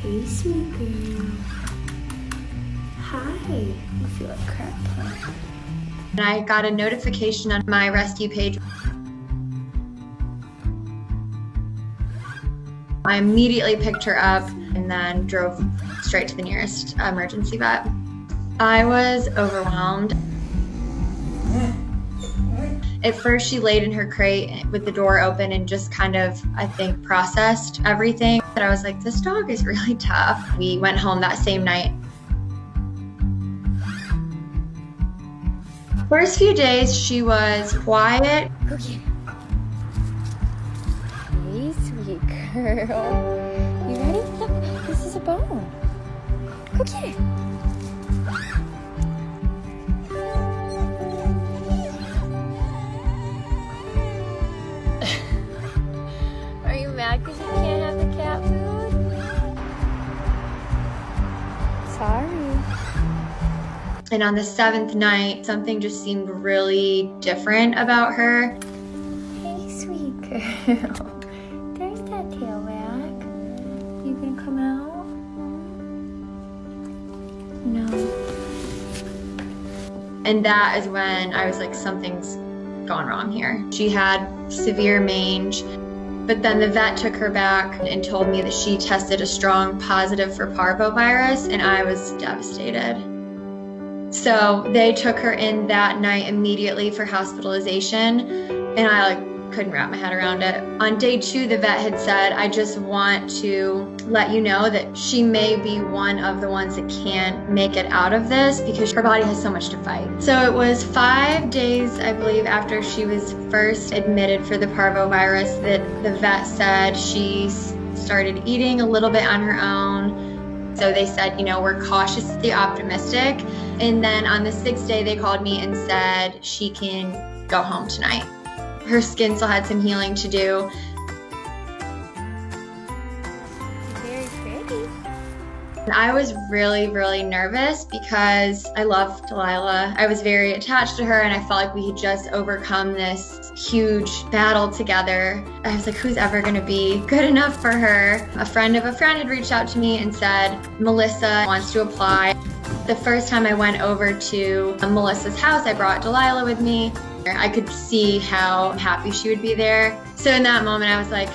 Hey, sweet girl. Hi. You feel like crap, huh? And I got a notification on my rescue page. I immediately picked her up and then drove straight to the nearest emergency vet. I was overwhelmed. At first, she laid in her crate with the door open and just kind of, I think, processed everything. But I was like, this dog is really tough. We went home that same night. First few days, she was quiet. Okay. Hey, sweet girl. You ready? Look, this is a bone. Okay. Are you mad because you can't have the cat food? Sorry. And on the 7th night, something just seemed really different about her. Hey, sweet girl. There's that tail wag. You gonna come out? No. And that is when I was like, something's gone wrong here. She had severe mange, but then the vet took her back and told me that she tested a strong positive for parvovirus, and I was devastated. So they took her in that night immediately for hospitalization, and I couldn't wrap my head around it. On day 2, the vet had said, I just want to let you know that she may be one of the ones that can't make it out of this because her body has so much to fight. So it was 5 days, I believe, after she was first admitted for the parvovirus that the vet said she started eating a little bit on her own. So they said, we're cautiously optimistic. And then on the 6th day, they called me and said she can go home tonight. Her skin still had some healing to do. Very pretty. And I was really, really nervous because I love Delilah. I was very attached to her, and I felt like we had just overcome this huge battle together. I was like, who's ever gonna be good enough for her? A friend of a friend had reached out to me and said, Melissa wants to apply. The first time I went over to Melissa's house, I brought Delilah with me. I could see how happy she would be there. So in that moment, I was like,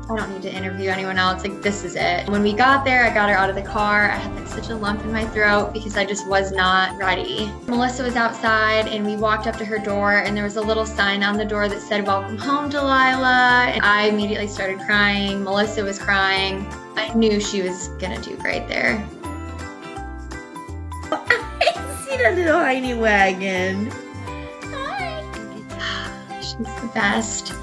I don't need to interview anyone else. Like, this is it. When we got there, I got her out of the car. I had such a lump in my throat because I just was not ready. Melissa was outside, and we walked up to her door, and there was a little sign on the door that said, "Welcome home, Delilah." And I immediately started crying. Melissa was crying. I knew she was gonna do great there. I see the little hiney wagon. She's the best.